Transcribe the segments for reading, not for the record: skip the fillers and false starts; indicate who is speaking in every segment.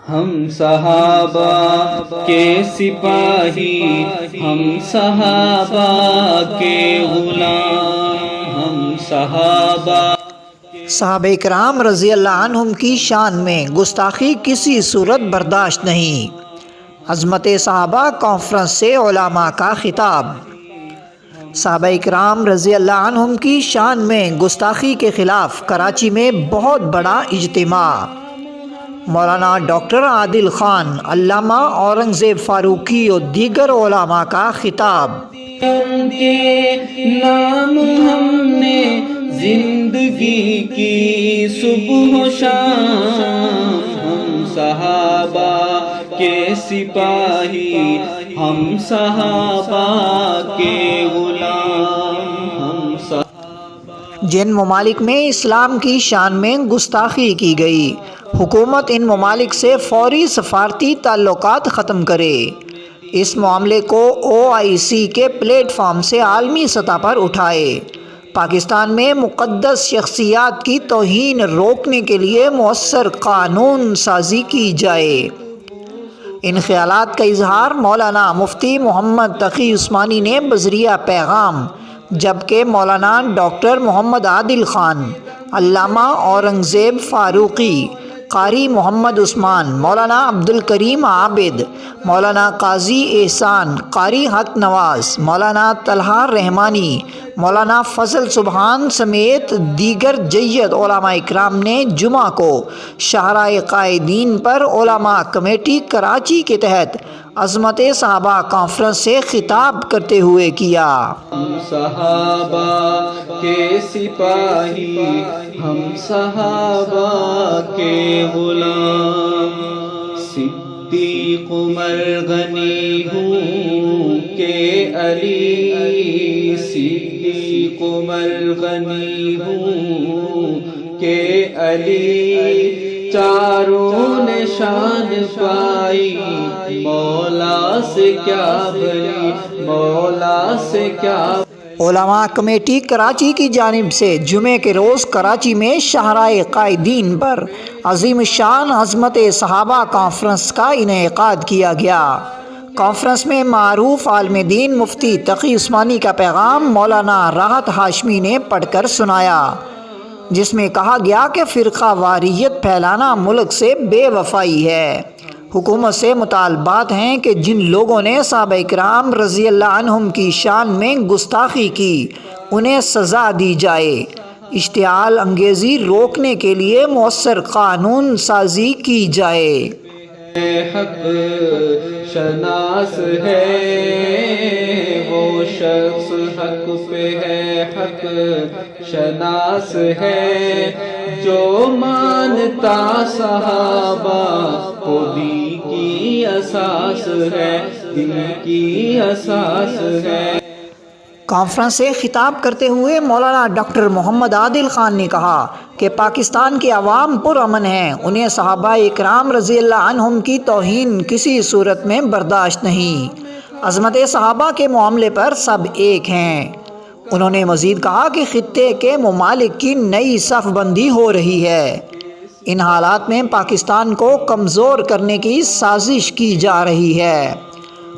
Speaker 1: ہم صحابہ کے سپاہی، ہم صحابہ کے غلام، ہم صحابہ
Speaker 2: صحابہ کرام رضی اللہ عنہم کی شان میں گستاخی کسی صورت برداشت نہیں۔ عظمت صحابہ کانفرنس سے علماء کا خطاب۔ صحابہ کرام رضی اللہ عنہم کی شان میں گستاخی کے خلاف کراچی میں بہت بڑا اجتماع۔ مولانا ڈاکٹر عادل خان، علامہ اورنگزیب فاروقی اور دیگر علماء کا خطاب۔
Speaker 1: ان کے نام ہم نے زندگی کی صبح و شام، ہم صحابہ کے سپاہی، ہم صحابہ کے غلام، ہم
Speaker 2: جن ممالک میں اسلام کی شان میں گستاخی کی گئی، حکومت ان ممالک سے فوری سفارتی تعلقات ختم کرے۔ اس معاملے کو OIC کے پلیٹ فارم سے عالمی سطح پر اٹھائے۔ پاکستان میں مقدس شخصیات کی توہین روکنے کے لیے مؤثر قانون سازی کی جائے۔ ان خیالات کا اظہار مولانا مفتی محمد تقی عثمانی نے بذریعہ پیغام، جبکہ مولانا ڈاکٹر محمد عادل خان، علامہ اورنگزیب فاروقی، قاری محمد عثمان، مولانا عبدالکریم عابد، مولانا قاضی احسان، قاری حق نواز، مولانا طلحہ رحمانی، مولانا فضل سبحان سمیت دیگر جید علماء اکرام نے جمعہ کو شاہراہ قائدین پر علماء کمیٹی کراچی کے تحت عظمت صحابہ کانفرنس سے خطاب کرتے ہوئے کیا۔
Speaker 1: ہم صحابہ کے سپاہی، ہم صحابہ کے غلام، صدیق عمر غنی ہوں کہ علی، صدیق عمر غنی ہوں کہ علی، چاروں نے شان پائی مولا سے کیا بری، مولا سے کیا۔
Speaker 2: علماء کمیٹی کراچی کی جانب سے جمعے کے روز کراچی میں شاہراہ قائدین پر عظیم الشان عظمت صحابہ کانفرنس کا انعقاد کیا گیا۔ کانفرنس میں معروف عالم دین مفتی تقی عثمانی کا پیغام مولانا راحت ہاشمی نے پڑھ کر سنایا، جس میں کہا گیا کہ فرقہ واریت پھیلانا ملک سے بے وفائی ہے۔ حکومت سے مطالبات ہیں کہ جن لوگوں نے صحابہ کرام رضی اللہ عنہم کی شان میں گستاخی کی انہیں سزا دی جائے۔ اشتعال انگیزی روکنے کے لیے مؤثر قانون سازی کی جائے۔
Speaker 1: حق شناس ہے وہ شخص، حق پہ ہے حق شناس ہے، جو مانتا صحابہ کو دین کی اساس ہے، دین کی اساس ہے۔
Speaker 2: کانفرنس سے خطاب کرتے ہوئے مولانا ڈاکٹر محمد عادل خان نے کہا کہ پاکستان کے عوام پرامن ہیں، انہیں صحابہ اکرام رضی اللہ عنہم کی توہین کسی صورت میں برداشت نہیں۔ عظمت صحابہ کے معاملے پر سب ایک ہیں۔ انہوں نے مزید کہا کہ خطے کے ممالک کی نئی صف بندی ہو رہی ہے۔ ان حالات میں پاکستان کو کمزور کرنے کی سازش کی جا رہی ہے۔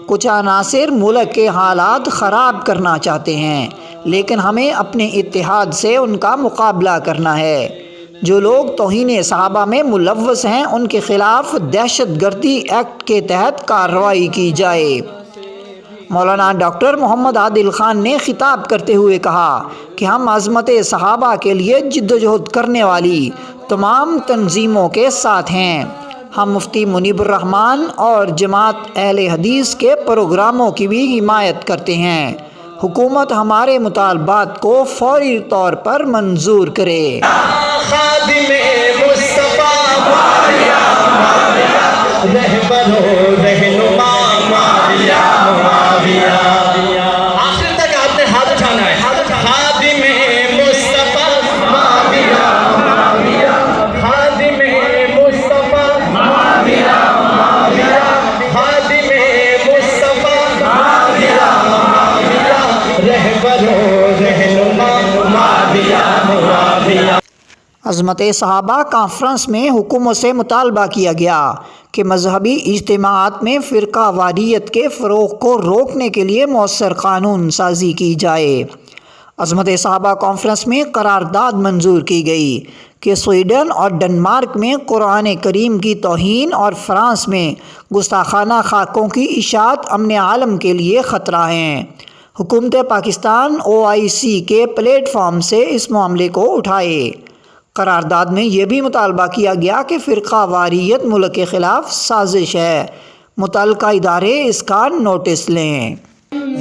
Speaker 2: کچھ عناصر ملک کے حالات خراب کرنا چاہتے ہیں، لیکن ہمیں اپنے اتحاد سے ان کا مقابلہ کرنا ہے۔ جو لوگ توہین صحابہ میں ملوث ہیں ان کے خلاف دہشت گردی ایکٹ کے تحت کارروائی کی جائے۔ مولانا ڈاکٹر محمد عادل خان نے خطاب کرتے ہوئے کہا کہ ہم عظمت صحابہ کے لیے جدوجہد کرنے والی تمام تنظیموں کے ساتھ ہیں۔ ہم مفتی منیب الرحمن اور جماعت اہل حدیث کے پروگراموں کی بھی حمایت کرتے ہیں۔ حکومت ہمارے مطالبات کو فوری طور پر منظور کرے۔
Speaker 3: خادم مصطفیٰ ماویہ ماویہ، رہبر و رہنما ماویہ ماویہ، آخر تک آپ نے ہاتھ اٹھانا ہے۔ خادم مصطفیٰ ماویہ ماویہ، خادم مصطفیٰ ماویہ ماویہ، خادم مصطفیٰ ماویہ ماویہ، رہبر و رہنما ماویہ ماویہ۔
Speaker 2: عظمت عظمت صحابہ کانفرنس میں حکومت سے مطالبہ کیا گیا کہ مذہبی اجتماعات میں فرقہ واریت کے فروغ کو روکنے کے لیے مؤثر قانون سازی کی جائے۔ عظمت صحابہ کانفرنس میں قرارداد منظور کی گئی کہ سویڈن اور ڈنمارک میں قرآن کریم کی توہین اور فرانس میں گستاخانہ خاکوں کی اشاعت امن عالم کے لیے خطرہ ہیں۔ حکومت پاکستان OIC کے پلیٹ فارم سے اس معاملے کو اٹھائے۔ قرارداد میں یہ بھی مطالبہ کیا گیا کہ فرقہ واریت ملک کے خلاف سازش ہے، متعلقہ ادارے اس کا نوٹس لیں۔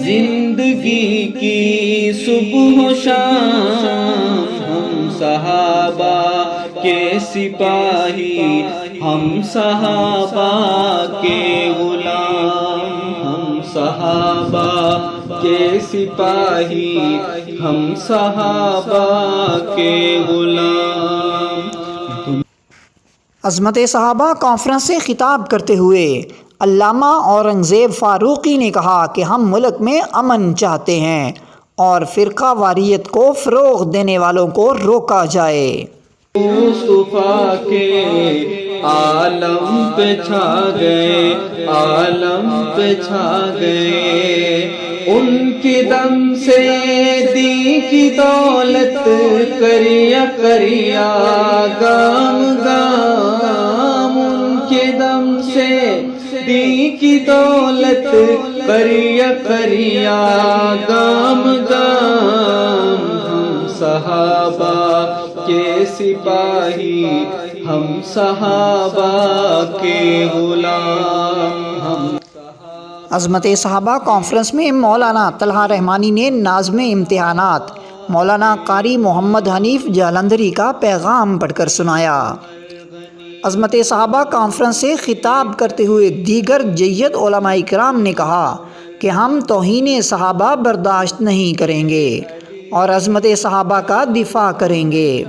Speaker 1: زندگی کی صبح و شام ہم صحابہ کے سپاہی، ہم صحابہ کے غلام، ہم صحابہ کے سپاہی، ہم صحابہ کے غلام۔
Speaker 2: عظمت صحابہ کانفرنس سے خطاب کرتے ہوئے علامہ اورنگزیب فاروقی نے کہا کہ ہم ملک میں امن چاہتے ہیں اور فرقہ واریت کو فروغ دینے والوں کو روکا جائے۔
Speaker 1: مصطفیٰ کے عالم پہ چھا گئے، عالم پہ چھا گئے، ان کے دم سے دی کی دولت کریا کریا گام گام، ان کے دم سے دی کی دولت کریا کریا گام گام، ہم صحابہ کے سپاہی، ہم صحابہ کے غلام، ہم۔
Speaker 2: عظمت صحابہ کانفرنس میں مولانا طلحہ رحمانی نے ناظم امتحانات مولانا قاری محمد حنیف جالندھری کا پیغام پڑھ کر سنایا۔ عظمت صحابہ کانفرنس سے خطاب کرتے ہوئے دیگر جید علماء کرام نے کہا کہ ہم توہین صحابہ برداشت نہیں کریں گے اور عظمت صحابہ کا دفاع کریں گے۔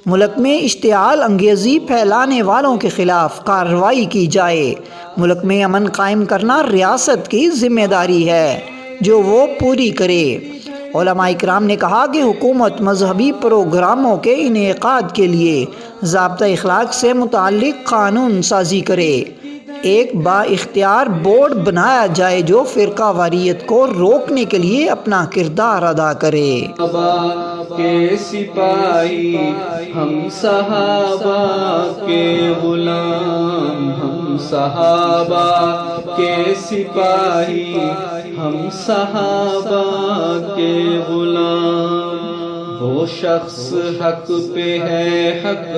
Speaker 2: ملک میں اشتعال انگیزی پھیلانے والوں کے خلاف کارروائی کی جائے۔ ملک میں امن قائم کرنا ریاست کی ذمہ داری ہے جو وہ پوری کرے۔ علماء کرام نے کہا کہ حکومت مذہبی پروگراموں کے انعقاد کے لیے ضابطہ اخلاق سے متعلق قانون سازی کرے۔ ایک با اختیار بورڈ بنایا جائے جو فرقہ واریت کو روکنے کے لیے اپنا کردار ادا کرے۔
Speaker 1: صحابہ کے سپاہی، ہم صحابہ کے غلام، ہم صحابہ کے سپاہی، ہم صحابہ کے غلام۔ وہ شخص حق پہ ہے، حق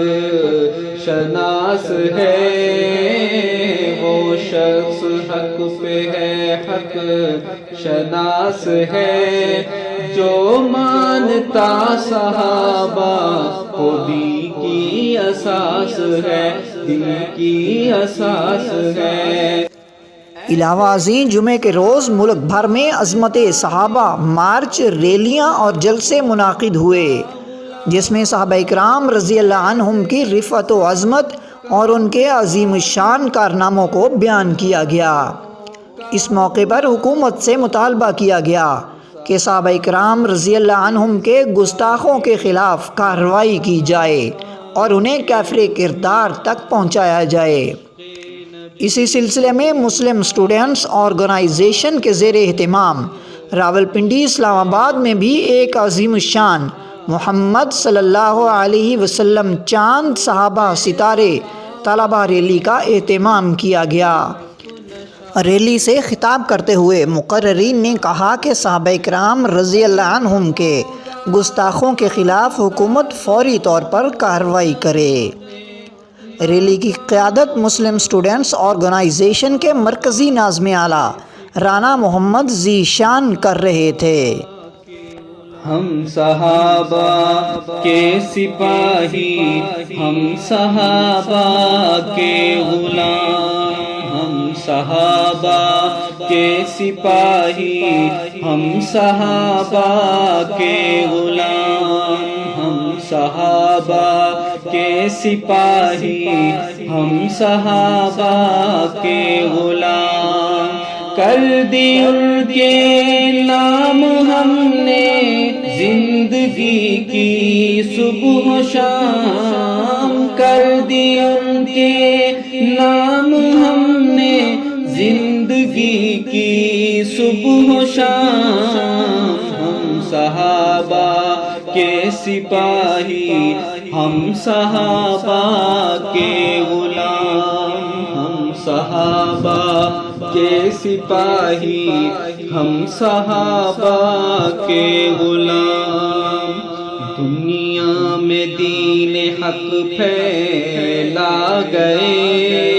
Speaker 1: شناس ہے، وہ شخص حق پہ ہے، حق شناس ہے، جو مانتا صحابہ کو دین کی اساس ہے، دین کی اساس ہے۔
Speaker 2: علاوہ ازیں جمعے کے روز ملک بھر میں عظمت صحابہ مارچ، ریلیاں اور جلسے منعقد ہوئے جس میں صحابہ اکرام رضی اللہ عنہم کی رفعت و عظمت اور ان کے عظیم الشان کارناموں کو بیان کیا گیا۔ اس موقع پر حکومت سے مطالبہ کیا گیا کہ صحابہ اکرام رضی اللہ عنہم کے گستاخوں کے خلاف کارروائی کی جائے اور انہیں کافر کردار تک پہنچایا جائے۔ اسی سلسلے میں مسلم اسٹوڈنٹس آرگنائزیشن کے زیر اہتمام راولپنڈی، اسلام آباد میں بھی ایک عظیم الشان محمد صلی اللہ علیہ وسلم چاند صحابہ ستارے طلبہ ریلی کا اہتمام کیا گیا۔ ریلی سے خطاب کرتے ہوئے مقررین نے کہا کہ صحابہ اکرام رضی اللہ عنہم کے گستاخوں کے خلاف حکومت فوری طور پر کارروائی کرے۔ ریلی کی قیادت مسلم اسٹوڈنٹس آرگنائزیشن کے مرکزی ناظم اعلیٰ رانا محمد ذیشان کر رہے تھے۔
Speaker 1: ہم صحابہ کے سپاہی، ہم صحابہ کے غلام، ہم صحابہ کے سپاہی، ہم صحابہ کے غلام، ہم صحابہ کے سپاہی، ہم صحابہ کے غلام، کر دی ان کے نام ہم نے زندگی کی صبح و شام کر دی ان کے نام ہم نے، زندگی کی صبح و شام. ہم صحابہ کے سپاہی، ہم صحابہ کے غلام، ہم صحابہ کے سپاہی، ہم صحابہ کے غلام. دنیا میں دین حق پھیلا گئے،